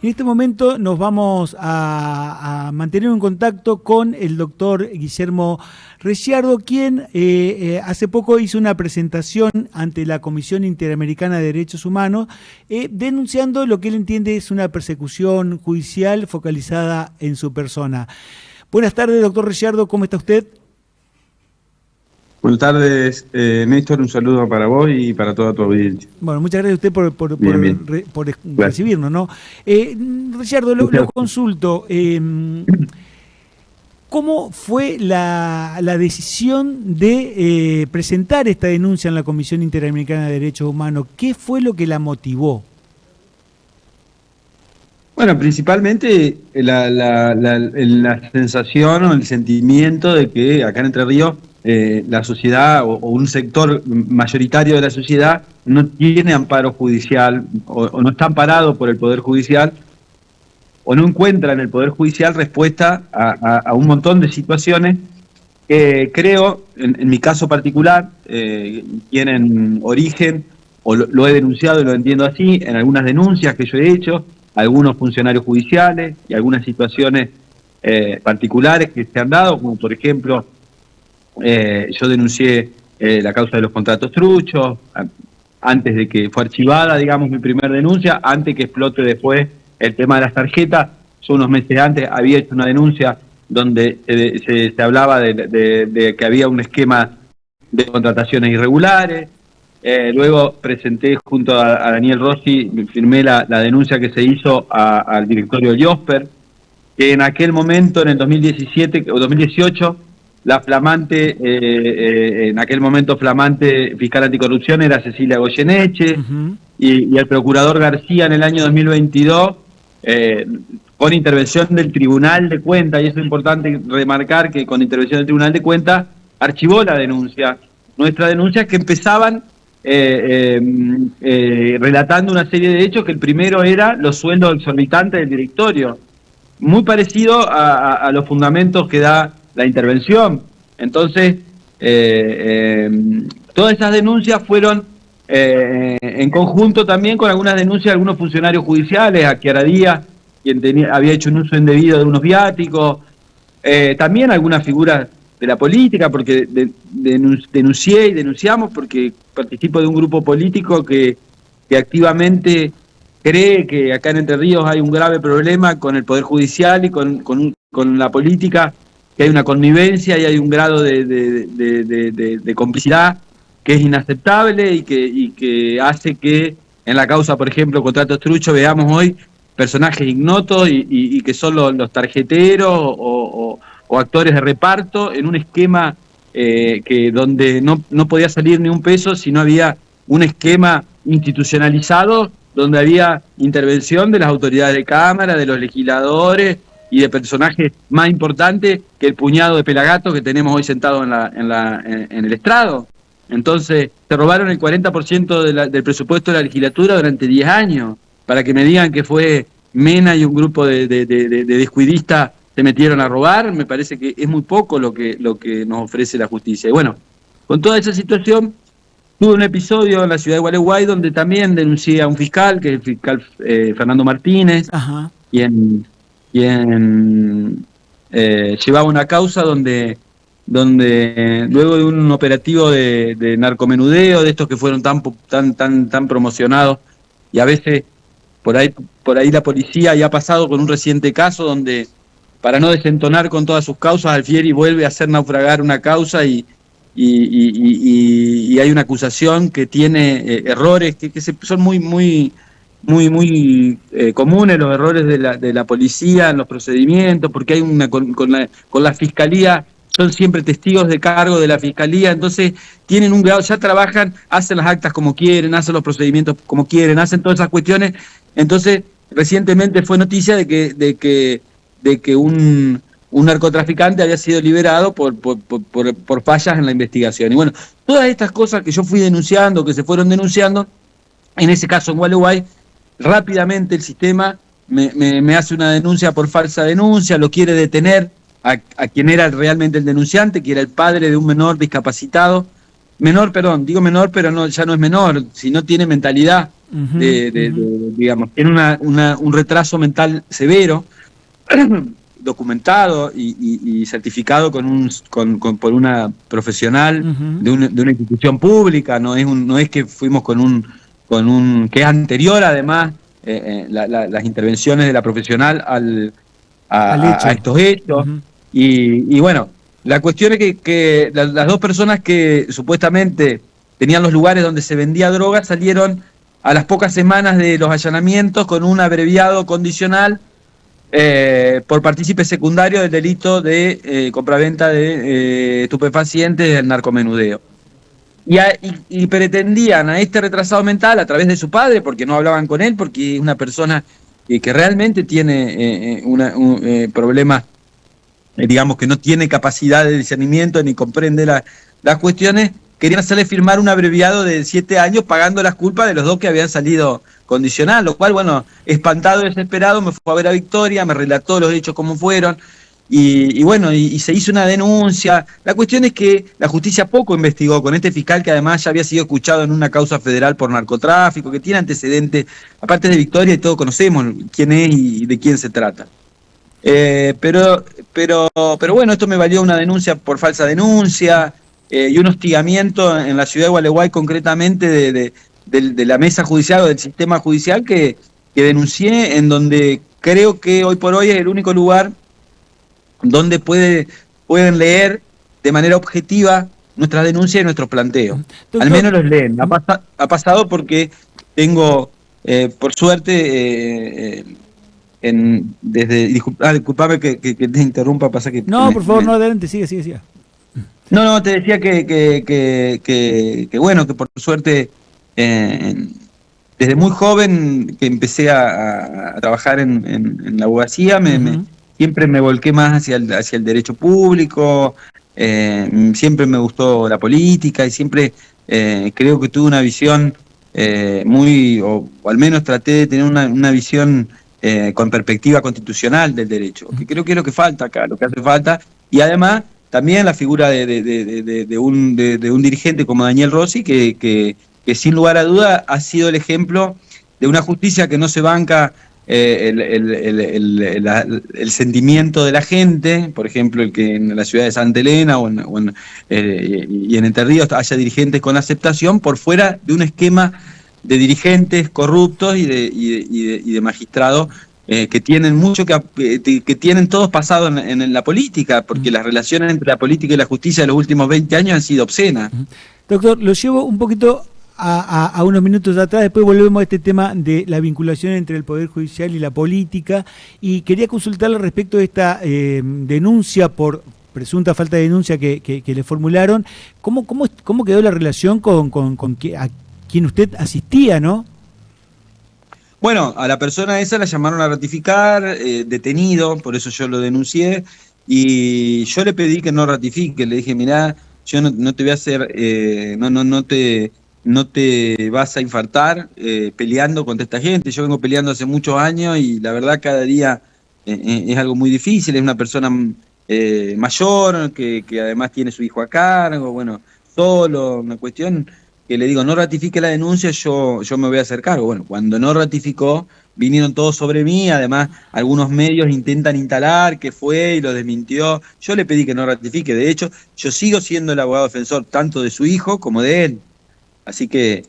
En este momento nos vamos a mantener en contacto con el doctor Guillermo Ricciardo, quien hace poco hizo una presentación ante la Comisión Interamericana de Derechos Humanos, denunciando lo que él entiende es una persecución judicial focalizada en su persona. Buenas tardes, doctor Ricciardo, ¿cómo está usted? Buenas tardes, Néstor, un saludo para vos y para toda tu audiencia. Bueno, muchas gracias a usted por recibirnos, ¿no? Ricciardo, lo consulto. ¿Cómo fue la decisión de presentar esta denuncia en la Comisión Interamericana de Derechos Humanos? ¿Qué fue lo que la motivó? Bueno, principalmente la sensación o el sentimiento de que acá en Entre Ríos la sociedad o un sector mayoritario de la sociedad no tiene amparo judicial o no está amparado por el Poder Judicial o no encuentra en el Poder Judicial respuesta a un montón de situaciones que creo, en mi caso particular, tienen origen, o lo he denunciado y lo entiendo así, en algunas denuncias que yo he hecho, algunos funcionarios judiciales y algunas situaciones particulares que se han dado, como por ejemplo, yo denuncié la causa de los contratos truchos, antes de que fue archivada, digamos, mi primera denuncia, antes que explote después el tema de las tarjetas. Yo unos meses antes había hecho una denuncia donde se hablaba de que había un esquema de contrataciones irregulares. Luego presenté junto a Daniel Rossi, firmé la denuncia que se hizo al directorio del IOSPER, que en aquel momento, en el 2017 o 2018, la flamante, en aquel momento flamante fiscal anticorrupción era Cecilia Goyeneche, y el procurador García en el año 2022, con intervención del Tribunal de Cuentas, y eso es importante remarcar que con intervención del Tribunal de Cuentas, archivó la denuncia. Nuestras denuncias que empezaban relatando una serie de hechos, que el primero era los sueldos exorbitantes del directorio, muy parecido a los fundamentos que da la intervención. Entonces, todas esas denuncias fueron en conjunto también con algunas denuncias de algunos funcionarios judiciales, a Chiara Díaz, quien había hecho un uso indebido de unos viáticos, también algunas figuras de la política, porque denuncié y denunciamos porque participo de un grupo político que activamente cree que acá en Entre Ríos hay un grave problema con el Poder Judicial y con la política, que hay una connivencia y hay un grado de complicidad que es inaceptable y que hace que en la causa, por ejemplo, contratos truchos, veamos hoy personajes ignotos y que son los tarjeteros o actores de reparto en un esquema donde no podía salir ni un peso si no había un esquema institucionalizado donde había intervención de las autoridades de Cámara, de los legisladores y de personajes más importantes que el puñado de pelagatos que tenemos hoy sentados en el estrado. Entonces, se robaron el 40% del presupuesto de la legislatura durante 10 años, para que me digan que fue Mena y un grupo de descuidistas se metieron a robar. Me parece que es muy poco lo que nos ofrece la justicia. Y bueno, con toda esa situación, tuve un episodio en la ciudad de Gualeguay donde también denuncié a un fiscal, que es el fiscal Fernando Martínez, quien llevaba una causa donde luego de un operativo de narcomenudeo, de estos que fueron tan promocionados, y a veces por ahí la policía ya ha pasado con un reciente caso donde, para no desentonar con todas sus causas, Alfieri vuelve a hacer naufragar una causa y hay una acusación que tiene errores que son muy comunes, los errores de la policía en los procedimientos, porque hay con la fiscalía, son siempre testigos de cargo de la fiscalía, entonces tienen un grado, ya trabajan, hacen las actas como quieren, hacen los procedimientos como quieren, hacen todas esas cuestiones. Entonces, recientemente fue noticia de que un narcotraficante había sido liberado por fallas en la investigación. Y bueno, todas estas cosas que yo fui denunciando, que se fueron denunciando, en ese caso en Gualeguay, rápidamente el sistema me hace una denuncia por falsa denuncia, lo quiere detener a quien era realmente el denunciante, que era el padre de un menor discapacitado, menor, perdón, digo menor, pero no, ya no es menor, si no tiene mentalidad, digamos, tiene un retraso mental severo, documentado y certificado por una profesional de una institución pública, no es que fuimos con un que es anterior además las intervenciones de la profesional a estos hechos. Y bueno, la cuestión es que las dos personas que supuestamente tenían los lugares donde se vendía droga salieron a las pocas semanas de los allanamientos con un abreviado condicional por partícipe secundario del delito de compraventa de estupefacientes del narcomenudeo. Y pretendían a este retrasado mental a través de su padre, porque no hablaban con él, porque es una persona que realmente tiene problemas, digamos que no tiene capacidad de discernimiento ni comprende las cuestiones, querían hacerle firmar un abreviado de 7 años pagando las culpas de los dos que habían salido condicional, lo cual, bueno, espantado y desesperado, me fue a ver a Victoria, me relató los hechos cómo fueron, y bueno, y se hizo una denuncia. La cuestión es que la justicia poco investigó con este fiscal que además ya había sido escuchado en una causa federal por narcotráfico, que tiene antecedentes, aparte de Victoria, y todos conocemos quién es y de quién se trata. Pero bueno, esto me valió una denuncia por falsa denuncia y un hostigamiento en la ciudad de Gualeguay, concretamente de la mesa judicial o del sistema judicial que denuncié, en donde creo que hoy por hoy es el único lugar donde pueden leer de manera objetiva nuestras denuncias y nuestros planteos. Doctor, al menos los leen. Ha pasado porque tengo, por suerte, disculpame que te interrumpa, pasa que... No, por favor, no, adelante, sigue. No, te decía que bueno, que por suerte, desde muy joven que empecé a trabajar en la abogacía, siempre me volqué más hacia el derecho público, siempre me gustó la política y siempre creo que tuve una visión o al menos traté de tener una visión con perspectiva constitucional del derecho, que creo que es lo que falta acá, lo que hace falta, y además también la figura de un dirigente como Daniel Rossi, que sin lugar a duda ha sido el ejemplo de una justicia que no se banca el sentimiento de la gente, por ejemplo, el que en la ciudad de Santa Elena y en Entre Ríos haya dirigentes con aceptación por fuera de un esquema de dirigentes corruptos y de magistrados que tienen mucho que tienen todos pasado en la política, porque las relaciones entre la política y la justicia de los últimos 20 años han sido obscenas. Doctor, lo llevo un poquito a unos minutos atrás, después volvemos a este tema de la vinculación entre el Poder Judicial y la política, y quería consultarle respecto de esta denuncia por presunta falta de denuncia que le formularon. ¿Cómo quedó la relación con a quien usted asistía, no? Bueno, a la persona esa la llamaron a ratificar, detenido, por eso yo lo denuncié, y yo le pedí que no ratifique, le dije, mirá, yo no te voy a hacer, no te vas a infartar peleando contra esta gente. Yo vengo peleando hace muchos años y la verdad cada día es algo muy difícil. Es una persona mayor que además tiene su hijo a cargo, bueno, solo, una cuestión que le digo, no ratifique la denuncia, yo me voy a hacer cargo. Bueno, cuando no ratificó, vinieron todos sobre mí, además algunos medios intentan instalar que fue y lo desmintió. Yo le pedí que no ratifique, de hecho, yo sigo siendo el abogado defensor tanto de su hijo como de él. Así que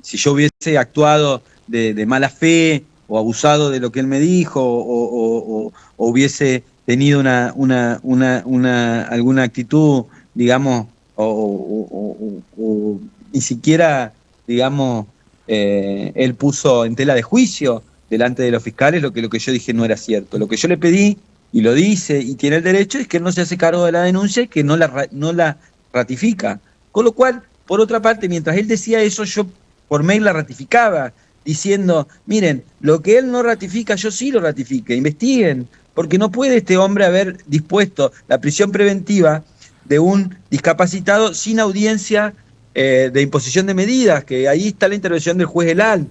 si yo hubiese actuado de mala fe o abusado de lo que él me dijo o hubiese tenido alguna actitud, digamos, o ni siquiera, digamos, él puso en tela de juicio delante de los fiscales lo que yo dije no era cierto. Lo que yo le pedí, y lo dice, y tiene el derecho, es que él no se hace cargo de la denuncia y que no la ratifica. Con lo cual, por otra parte, mientras él decía eso, yo por mail la ratificaba, diciendo, miren, lo que él no ratifica, yo sí lo ratifique, investiguen, porque no puede este hombre haber dispuesto la prisión preventiva de un discapacitado sin audiencia de imposición de medidas, que ahí está la intervención del juez Elal.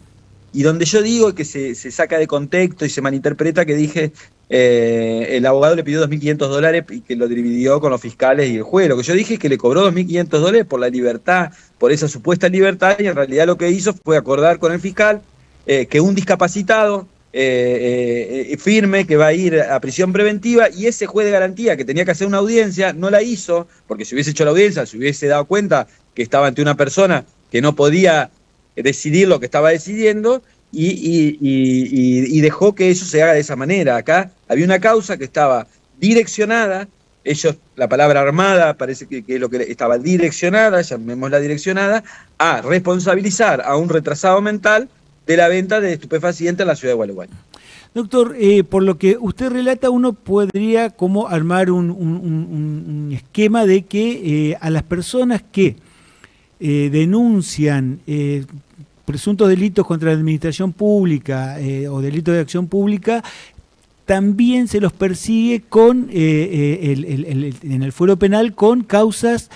y donde yo digo que se saca de contexto y se malinterpreta que dije el abogado le pidió $2.500 y que lo dividió con los fiscales y el juez. Lo que yo dije es que le cobró $2.500 por la libertad, por esa supuesta libertad, y en realidad lo que hizo fue acordar con el fiscal que un discapacitado firme que va a ir a prisión preventiva, y ese juez de garantía que tenía que hacer una audiencia no la hizo, porque si hubiese hecho la audiencia, se hubiese dado cuenta que estaba ante una persona que no podía decidir lo que estaba decidiendo, y dejó que eso se haga de esa manera. Acá había una causa que estaba direccionada, la palabra armada parece que es lo que estaba direccionada, llamémosla direccionada, a responsabilizar a un retrasado mental de la venta de estupefacientes en la ciudad de Gualeguay. Doctor, por lo que usted relata, uno podría como armar un esquema de que a las personas que denuncian presuntos delitos contra la administración pública o delitos de acción pública, también se los persigue con en el fuero penal con causas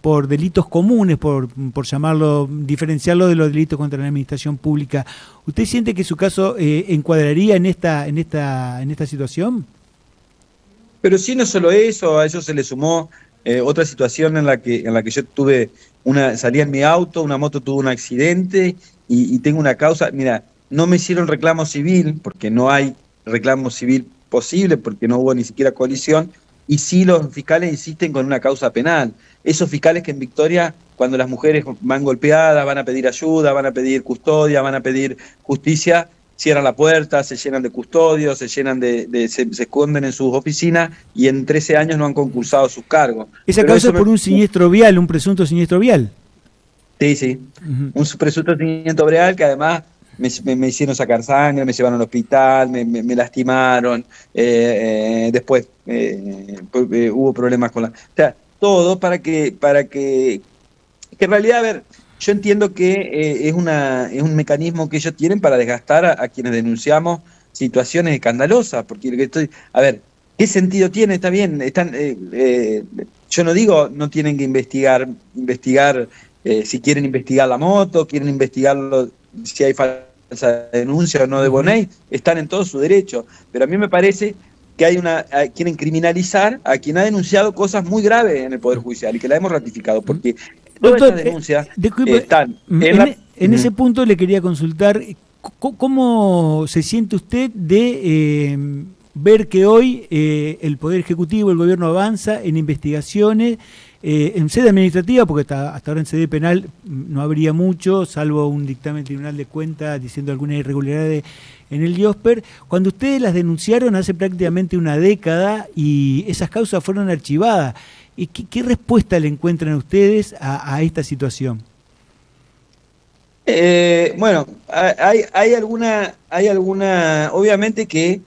por delitos comunes, por llamarlo, diferenciarlo de los delitos contra la administración pública. ¿Usted siente que su caso encuadraría en esta situación? Pero sí, no solo eso, a eso se le sumó otra situación en la que yo tuve salía en mi auto, una moto tuvo un accidente y tengo una causa. Mira, no me hicieron reclamo civil porque no hay reclamo civil posible, porque no hubo ni siquiera colisión, y sí los fiscales insisten con una causa penal. Esos fiscales que en Victoria, cuando las mujeres van golpeadas, van a pedir ayuda, van a pedir custodia, van a pedir justicia, cierran la puerta, se llenan de custodios, se esconden en sus oficinas, y en 13 años no han concursado sus cargos. Esa causa es por un siniestro vial, un presunto siniestro vial. Sí. Un presunto siniestro vial que además me hicieron sacar sangre, me llevaron al hospital, me lastimaron, después hubo problemas con o sea, todo para que en realidad, a ver, yo entiendo que es un mecanismo que ellos tienen para desgastar a quienes denunciamos situaciones escandalosas, porque a ver, ¿qué sentido tiene? Está bien, yo no digo no tienen que investigar si quieren investigar la moto, quieren investigarlo si hay falsa denuncia o no de Boney, están en todo su derecho, pero a mí me parece que quieren criminalizar a quien ha denunciado cosas muy graves en el Poder Judicial y que la hemos ratificado, porque todas estas denuncias están en ese punto le quería consultar, ¿cómo se siente usted de ver que hoy el Poder Ejecutivo, el gobierno avanza en investigaciones en sede administrativa, porque hasta ahora en sede penal no habría mucho, salvo un dictamen del Tribunal de Cuentas diciendo algunas irregularidades en el IOSPER, cuando ustedes las denunciaron hace prácticamente una década y esas causas fueron archivadas? ¿Y qué respuesta le encuentran ustedes a esta situación? Bueno, hay alguna, obviamente que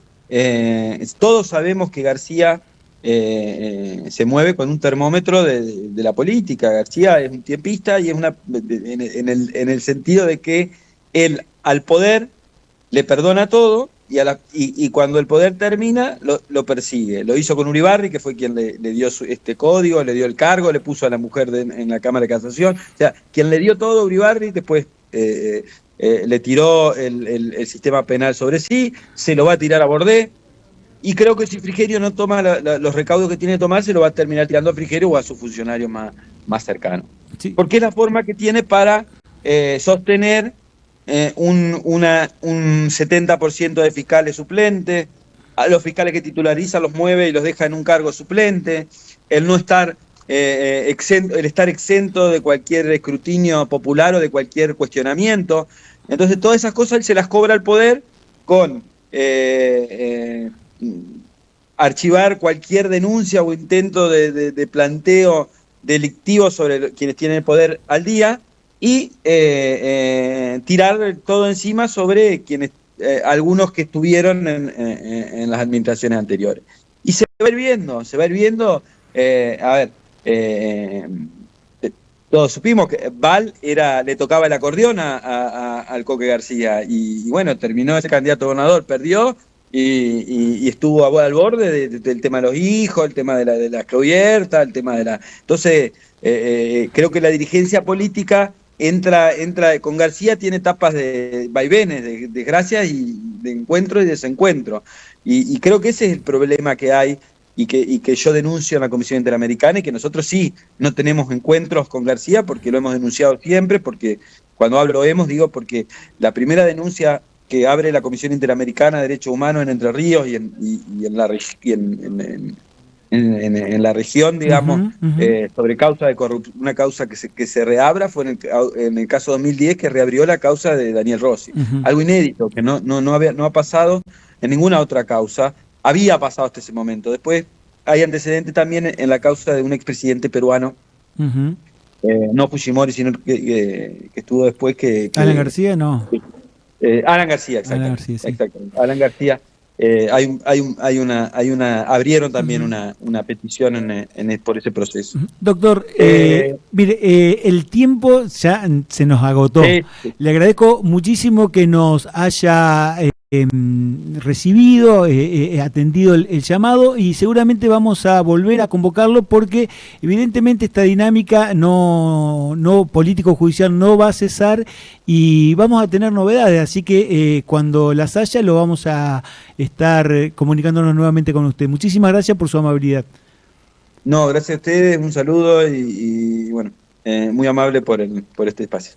todos sabemos que García se mueve con un termómetro de la política. García es un tiempista y es en el sentido de que él al poder le perdona todo y cuando el poder termina lo persigue. Lo hizo con Uribarri, que fue quien le dio este código, le dio el cargo, le puso a la mujer en la Cámara de Casación. O sea, quien le dio todo a Uribarri, después le tiró el sistema penal sobre sí, se lo va a tirar a Bordé. Y creo que si Frigerio no toma los recaudos que tiene que tomar, se lo va a terminar tirando a Frigerio o a sus funcionarios más cercanos. Sí. Porque es la forma que tiene para sostener un 70% de fiscales suplentes, a los fiscales que titulariza los mueve y los deja en un cargo suplente, el no estar exento de cualquier escrutinio popular o de cualquier cuestionamiento. Entonces todas esas cosas él se las cobra al poder con archivar cualquier denuncia o intento de planteo delictivo sobre quienes tienen el poder al día y tirar todo encima sobre quienes algunos que estuvieron en las administraciones anteriores. Y se va a ir viendo, todos supimos que Val le tocaba el acordeón al Coque García y bueno, terminó ese candidato a gobernador, perdió y estuvo al borde del tema de los hijos, el tema de la cubierta, el tema de la... Entonces, creo que la dirigencia política con García tiene etapas de vaivenes, de desgracias y de encuentro y desencuentro. Y creo que ese es el problema que hay y que yo denuncio en la Comisión Interamericana, y que nosotros sí no tenemos encuentros con García porque lo hemos denunciado siempre, porque cuando hablo hemos, digo porque la primera denuncia que abre la Comisión Interamericana de Derechos Humanos en Entre Ríos y en la región, digamos, sobre causa de corrupción, una causa que se reabra, fue en el caso 2010, que reabrió la causa de Daniel Rossi. Algo inédito, que no ha pasado en ninguna otra causa. Había pasado hasta ese momento. Después hay antecedentes también en la causa de un expresidente peruano, no Fujimori, sino que estuvo después Alan García, no. Alan García, exactamente. Alan García, sí. Exactamente. Alan García. Abrieron también una petición por ese proceso. Doctor, mire, el tiempo ya se nos agotó. Sí. Le agradezco muchísimo que nos haya recibido, atendido el llamado, y seguramente vamos a volver a convocarlo porque evidentemente esta dinámica no político-judicial no va a cesar y vamos a tener novedades, así que cuando las haya lo vamos a estar comunicándonos nuevamente con usted. Muchísimas gracias por su amabilidad. No, gracias a ustedes, un saludo y bueno, muy amable por este espacio.